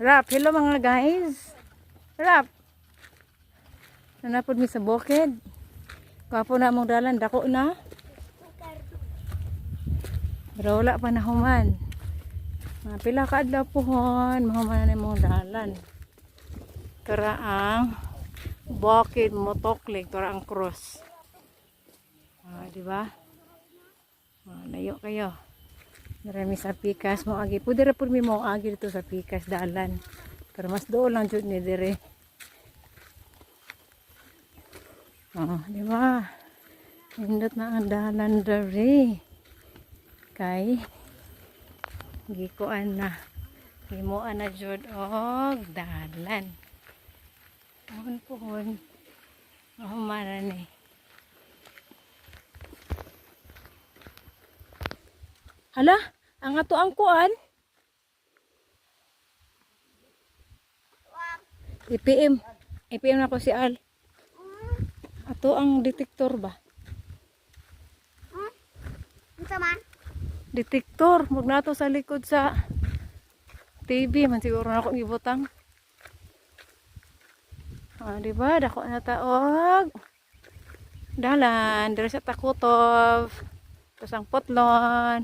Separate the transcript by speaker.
Speaker 1: Rap, hello mga guys. Rap. Nanapod mi sa bukid. Kapo na mong dalan, dako na. Pero wala pa na human. Pila ka adlaw pohon, mahuman na mong dalan. Tara ang bukid motoklig, tara ang cross. Di ba? Layo kayo. Marami sa pikas mo agi. Pwede ra pud mi mo agi dito sa pikas dalan. Pero mas doon lang jud ni dire. Di ba? Indot na ang dalan dire. Kay gikuan na. Himuan na jud og dalan. Pohon. Mahumanan ni. Hala, ang ato ang kuan. IPM na ko si Al. Ato ang detektor ba?
Speaker 2: Man?
Speaker 1: Detektor, magnato sa likod sa TV man siguro na ako gibutang. Di ba? Dako na taog. Dalan, diri sa Takutov. Tapos ang Potlon.